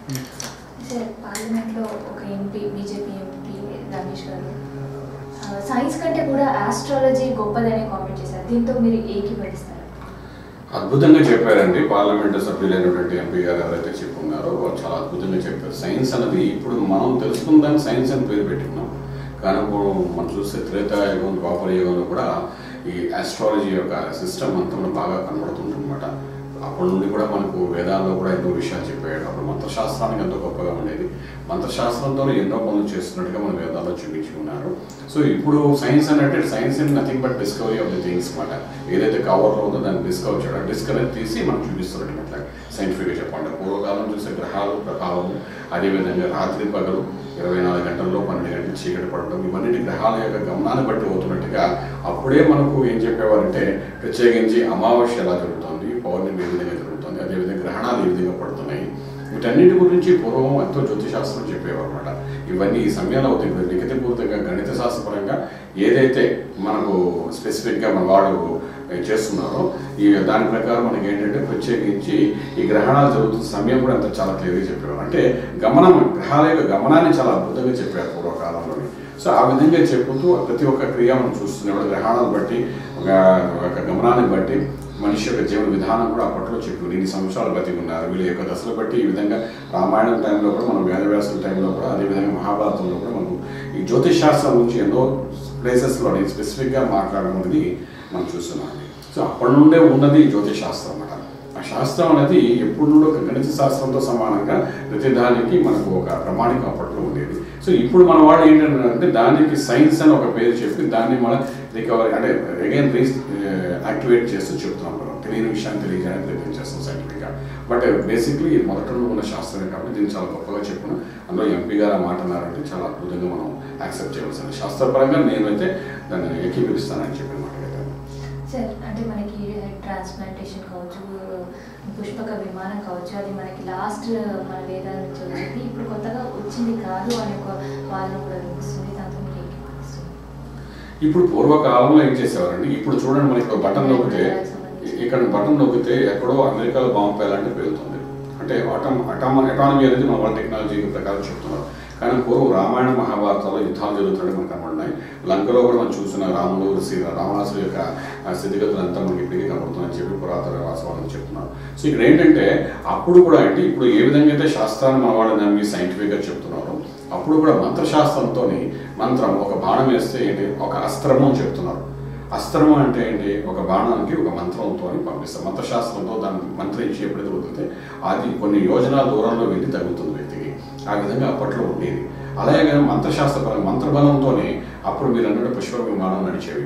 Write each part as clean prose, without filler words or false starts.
Sir పార్లమెంట్లో ఒక MP BJP MP Ramesh గారు సైన్స్ కంటే కూడా ఆస్ట్రాలజీ గొప్పదనే కామెంట్ చేశారు. దీంతో మీరు ఏకీభవిస్తారు? అద్భుతంగా చెప్పారండి. పార్లమెంటు సభ్యులైనటువంటి ఎంపీ గారు ఎవరైతే చెప్పుకున్నారో వాళ్ళు చాలా అద్భుతంగా చెప్పారు. సైన్స్ అనేది ఇప్పుడు మనం తెలుసుకుందాం సైన్స్ అని పేరు పెట్టుకున్నాం, కానీ ఇప్పుడు మనం చూస్తే త్రేతాయుగం ద్వాపర యుగంలో కూడా ఈ ఆస్ట్రాలజీ యొక్క సిస్టమ్ అంతా బాగా కనబడుతుంటుంది అనమాట. అప్పటి నుండి కూడా మనకు వేదాల్లో కూడా ఎన్నో విషయాలు చెప్పాడు. అప్పుడు మంత్రశాస్త్రానికి ఎంతో గొప్పగా ఉండేది. మంత్రశాస్త్రంతో ఎన్నో పనులు చేస్తున్నట్టుగా మన వేదాల్లో చూపించి ఉన్నారు. సో ఇప్పుడు సైన్స్ అంటే science in nothing but discovery of the things అనమాట. ఏదైతే కవర్లో ఉందో దాన్ని డిస్కవర్ చేయడం, డిస్కవరీ తీసి మనం చూపిస్తున్నట్టు అట్లా సైంటిఫిక్గా చెప్పండి. పూర్వకాలం చూసే గ్రహాలు ప్రభావము, అదేవిధంగా రాత్రి పగలు 24 గంటల్లో 12 గంటలు చీకటి పడడం, ఇవన్నీ గ్రహాల యొక్క గమనాన్ని బట్టి అవుతున్నట్టుగా అప్పుడే మనకు ఏం చెప్పేవారంటే ప్రత్యేకించి అమావాస్య ఎలా జరుగుతుంది, పౌర్ణమి ఏ విధంగా జరుగుతుంది, అదేవిధంగా గ్రహణాలు ఏ విధంగా పడుతున్నాయి, వీటన్నిటి గురించి పూర్వం ఎంతో జ్యోతిశాస్త్రం చెప్పేవారు అనమాట. ఇవన్నీ ఈ సమయంలో అవుతాయి. లిఖితపూర్వకంగా గణిత శాస్త్రపరంగా ఏదైతే మనకు స్పెసిఫిక్గా మన వాడు చేస్తున్నారో ఈ దాని ప్రకారం మనకి ఏంటంటే ప్రత్యేకించి ఈ గ్రహణాలు జరుగుతున్న సమయం కూడా అంత చాలా క్లియర్గా చెప్పేవారు. అంటే గమనం, గ్రహాల యొక్క గమనాన్ని చాలా అద్భుతంగా చెప్పారు పూర్వకాలంలోని. సో ఆ విధంగా చెప్పుతూ ప్రతి ఒక్క క్రియ మనం చూస్తున్నప్పుడు గ్రహణాలను బట్టి ఒక గమనాన్ని బట్టి మనిషి యొక్క జీవన విధానం కూడా అప్పట్లో చెప్పు ఇన్ని సంవత్సరాలు బతికి ఉన్నారు, వీళ్ళ యొక్క దశలు బట్టి ఈ విధంగా రామాయణం టైంలో కూడా మనం వేదవ్యాసుల టైంలో కూడా అదేవిధంగా మహాభారతంలో కూడా మనం ఈ జ్యోతిష్ శాస్త్రం నుంచి ఎన్నో ప్లేసెస్లో స్పెసిఫిక్గా మాట్లాడడం అనేది మనం చూస్తున్నాం. సో అప్పటి నుండే ఉన్నది జ్యోతిష్ శాస్త్రం అన్నమాట. ఆ శాస్త్రం అనేది ఎప్పుడు నుండో గణిత శాస్త్రంతో సమానంగా ప్రతిదానికి మనకు ఒక ప్రమాణికం అప్పట్లో ఉండేది. సో ఇప్పుడు మన వాళ్ళు ఏంటంటే దానికి సైన్స్ అని ఒక పేరు చెప్పి దాన్ని మనం రికవరీ అంటే అగైన్ యాక్టివేట్ చేస్తూ చెప్తున్నాం. తెలియని విషయాన్ని తెలియజేయడానికి ప్రయత్నం చేస్తాం సైంటిఫిక్గా. బట్ బేసిక్లీ మొదట ఉన్న శాస్త్రమే కాబట్టి దీన్ని చాలా గొప్పగా చెప్పుకున్నాం. అందులో ఎంపీ గారు ఆ మాట అన్నారంటే చాలా అద్భుతంగా మనం యాక్సెప్ట్ చేయవలసింది. శాస్త్రపరంగా నేనైతే దాన్ని ఏకీభవిస్తానని చెప్పిన మాట కదా సార్. అంటే మనకి ట్రాన్స్ప్లాంటేషన్ కావచ్చు, పుష్పక విమానం కావచ్చు, అది మనకి లాస్ట్ మన వేదాల నుంచి వచ్చింది, ఇప్పుడు కొత్తగా వచ్చింది కాదు అనే ఒక వాదన కూడా వినిపిస్తుంది. దాంతో మీరు ఏకీభవిస్తుంది? ఇప్పుడు పూర్వకాలంలో ఏం చేసేవారండి, ఇప్పుడు చూడండి మనకి బటన్ నొక్కితే ఇక్కడ బటన్ నొక్కితే ఎక్కడో అమెరికాలో బాంబు పేలాంటి పేలుతుంది. అంటే అటానమీ అనేది మన వాళ్ళ టెక్నాలజీ ప్రకారం చెప్తున్నారు. కానీ పూర్వం రామాయణ మహాభారతాల్లో యుద్ధాలు జరుగుతుంటే మనకు కనబడినాయి. లంకలో కూడా మనం చూసిన రాముడు రావణాసుడు యొక్క స్థితిగతులు అంతా మనకి ఇప్పటికీ కనబడుతుందని చెప్పి పురాతన వాస్తవాలను చెప్తున్నారు. సో ఇక్కడ ఏంటంటే అప్పుడు కూడా అంటే ఇప్పుడు ఏ విధంగా అయితే శాస్త్రాన్ని మన వాళ్ళు నమ్మి సైంటిఫిక్గా చెప్తున్నారు, అప్పుడు కూడా మంత్రశాస్త్రంతో మంత్రం ఒక బాణం వేస్తే ఏంటి ఒక అస్త్రము అని చెప్తున్నారు. అస్త్రము అంటే ఏంటి, ఒక బాణానికి ఒక మంత్రంతో పంపిస్తారు. మంత్రశాస్త్రంతో దాన్ని మంత్రించి ఎప్పుడైతే వదిలితే అది కొన్ని యోజనాల దూరంలో వెళ్ళి తగ్గుతుంది వ్యక్తికి. ఆ విధంగా అప్పట్లో ఉండేది. అలాగే మంత్రశాస్త్రపరంగా మంత్రబలంతోనే అప్పుడు మీరు అన్నట్టు పుష్పక విమానం నడిచేవి.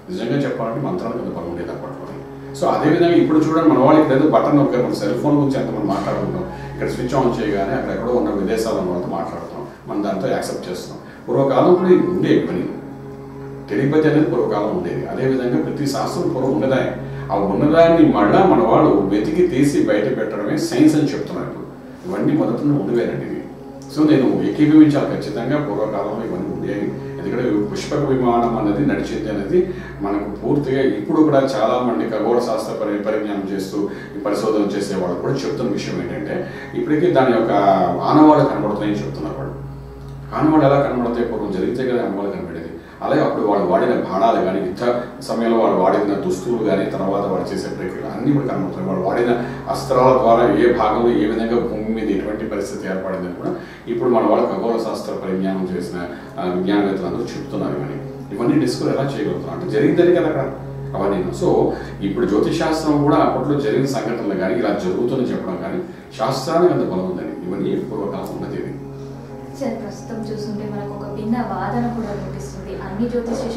నిజంగా చెప్పాలంటే మంత్రానికి అంత బలం ఉండేది అప్పట్లోనే. సో అదేవిధంగా ఇప్పుడు చూడండి మన వాళ్ళకి ఏదో బటన్ నొక్కారు, మన సెల్ ఫోన్ గురించి ఎంత మనం మాట్లాడుకుంటాం, ఇక్కడ స్విచ్ ఆన్ చేయగానే అక్కడెక్కడో ఉన్న విదేశాల్లో వాళ్ళతో మాట్లాడుతున్నాం, మనం దాంతో యాక్సెప్ట్ చేస్తున్నాం. పూర్వకాలం కూడా ఉండేవి పని టెలిపతి అనేది పూర్వకాలం ఉండేది. అదేవిధంగా ప్రతి శాస్త్రం పూర్వం ఉన్నదాయి. ఆ ఉన్నదాన్ని మళ్ళా మన వాళ్ళు వెతికి తీసి బయట పెట్టడమే సైన్స్ అని చెప్తున్నారు. ఇవన్నీ మొదట ఉండవేనండి ఇవి. సో నేను ఏకీభవించాలి ఖచ్చితంగా. పూర్వకాలంలో ఇవన్నీ ఉండేవి. ఎందుకంటే పుష్పక విమానం అనేది నడిచింది అనేది మనకు పూర్తిగా ఇప్పుడు కూడా చాలా మంది ఖగోళ శాస్త్ర పరిజ్ఞానం చేస్తూ ఈ పరిశోధన చేసే వాళ్ళు కూడా చెప్తున్న విషయం ఏంటంటే ఇప్పటికీ దాని యొక్క ఆనవాళ్ళు కనబడుతున్నాయని చెప్తున్నారు. వాళ్ళు ఆనవాళ్ళు ఎలా కనబడతాయి, పూర్వం జరిగితే కదా ఆనవాళ్ళు కనబడేది. అలాగే అప్పుడు వాళ్ళు వాడిన బాణాలు కానీ యుద్ధ సమయంలో వాళ్ళు వాడిన దుస్తులు కానీ తర్వాత వాళ్ళు చేసే ప్రక్రియ అన్నీ కూడా కనబడుతున్నాయి. వాళ్ళు వాడిన అస్త్రాల ద్వారా ఏ భాగంలో ఏ విధంగా భూమి మీద ఎటువంటి పరిస్థితి ఏర్పడిందని కూడా ఇప్పుడు మన వాళ్ళ ఖగోళ శాస్త్ర పరిజ్ఞానం చేసిన విజ్ఞానవేత్తలు అందరూ చెప్తున్నారు. ఇవన్నీ డిస్కవర్ ఎలా చేయగలుగుతున్నారు అంటే జరిగిందని కదా అక్కడ అవన్నీ. సో ఇప్పుడు జ్యోతిశాస్త్రం కూడా అప్పట్లో జరిగిన సంఘటనలు కానీ ఇలా జరుగుతుందని చెప్పడం కానీ శాస్త్రానికి అంత బలం ఉందని ఇవన్నీ పూర్వకాలం ఉన్నది. సార్ ప్రస్తుతం చూస్తుంటే మనకు ఒక భిన్న వాదన కూడా వినిపిస్తుంది. అన్ని జ్యోతిష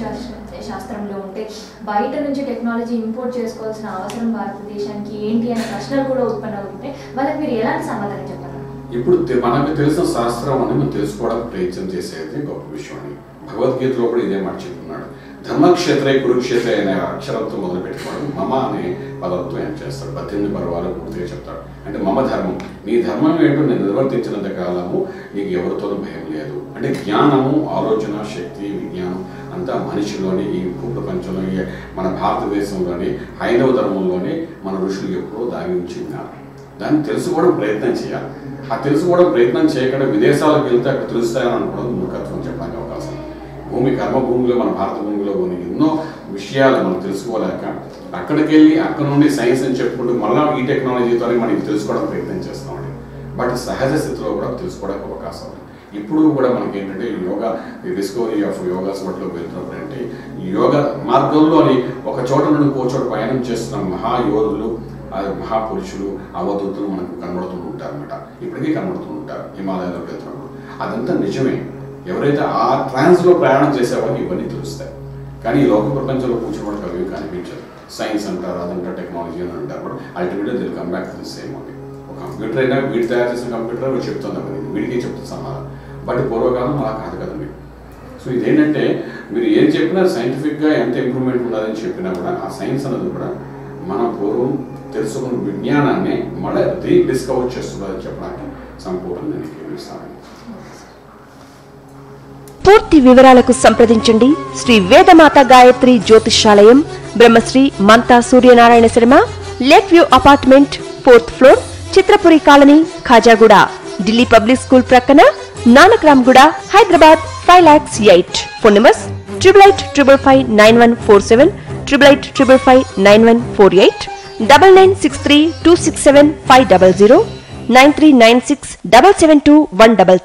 శాస్త్రంలో ఉంటే బయట నుంచి టెక్నాలజీ ఇంపోర్ట్ చేసుకోవాల్సిన అవసరం భారతదేశానికి ఏంటి అనే ప్రశ్నలు కూడా ఉత్పన్న అవుతుంటే వాళ్ళకి మీరు ఎలాంటి సమాధానం చెప్పారు? ఇప్పుడు మనకు తెలిసిన శాస్త్రం అని మనం తెలుసుకోవడానికి ప్రయత్నం చేసేది గొప్ప విషయం అని భగవద్గీతలో కూడా ఇదే మాట చెప్తున్నాడు. ధర్మక్షేత్రే కురుక్షేత్రే అనే అక్షరంతో మొదలు పెట్టుకోవడం మమ అనే పదంతో ఏం చేస్తాడు. 18 పర్వాలు పూర్తిగా చెప్తాడు. అంటే మమ ధర్మం, నీ ధర్మం ఏంటో నేను నిర్వర్తించినంత కాలము నీకు ఎవరితోనూ భయం లేదు. అంటే జ్ఞానము, ఆలోచన శక్తి, విజ్ఞానం అంతా మనిషిలోని ఈ భూప్రపంచంలో మన భారతదేశంలోని హైందవ ధర్మంలోనే మన ఋషులు ఎప్పుడో దాగి ఉంచి ఉన్నారు. దాన్ని తెలుసుకోవడం ప్రయత్నం చేయాలి. ఆ తెలుసుకోవడం ప్రయత్నం చేయకుండా విదేశాలకు వెళ్తే అక్కడ తెలుస్తాయని అనుకోవడం మూర్ఖత్వం చెప్పడానికి అవకాశం. కర్మభూమిలో మన భారత భూమిలో కొన్ని ఎన్నో విషయాలు మనం తెలుసుకోలేక అక్కడికి వెళ్ళి అక్కడ నుండి సైన్స్ అని చెప్పుకుంటూ మళ్ళీ ఈ టెక్నాలజీతోనే మనం ఇది తెలుసుకోవడం ప్రయత్నం చేస్తామండి. బట్ సహజ స్థితిలో కూడా తెలుసుకోవడానికి అవకాశం ఉంది. ఇప్పుడు కూడా మనకి ఏంటంటే యోగా డిస్కవరీ ఆఫ్ యోగాస్ వాటిలోకి వెళ్తున్నప్పుడు అంటే యోగా మార్గంలోని ఒక చోట నుండి ఇంకో చోట ప్రయాణం చేస్తున్న మహాయోధులు మహాపురుషులు అవధూతులు మనకు కనబడుతూ ఉంటారు అనమాట. ఇప్పటికీ కనబడుతూ ఉంటారు హిమాలయాలకు వెళ్తున్నప్పుడు. అదంతా నిజమే. ఎవరైతే ఆ ట్రాన్స్లో ప్రయాణం చేసేవాళ్ళకి ఇవన్నీ తెలుస్తాయి. కానీ ఈ లోక ప్రపంచంలో కూర్చోవడానికి అవి కనిపించదు. సైన్స్ అంటారు, అదంటారు, టెక్నాలజీ అని అంటారు. బట్ అల్టిమేట్గా దీన్ని come back to the same అండి. ఒక కంప్యూటర్ అయినా వీడు తయారు చేసిన కంప్యూటర్ వీడు చెప్తుంది అవన్నీ, వీడికి చెప్తుంది సమాధానం. బట్ పూర్వకాలం అలా కాదు కదండి. సో ఇదేంటంటే మీరు ఏం చెప్పినా సైంటిఫిక్గా ఎంత ఇంప్రూవ్మెంట్ ఉన్నదని చెప్పినా కూడా ఆ సైన్స్ అనేది కూడా మన పూర్వం తెలుసుకున్న విజ్ఞానాన్ని మళ్ళీ రీడిస్కవర్ చేస్తుందని చెప్పడానికి సంపూర్ణ నేను ఏమిస్తాను. పూర్తి వివరాలకు సంప్రదించండి Shri Vedamata Gayatri Jyothishalayam, Brahmasri Mantha Suryanarayana Sarma, lake view apartment, 4th floor, Chitrapuri colony, Khajaguda, Delhi public school ప్రక్కన, నానక్రామ్గూడ, హైదరాబాద్ 5,08,000. Phone numbers 8855559147, 8855559148, 9963267500, 9396772133.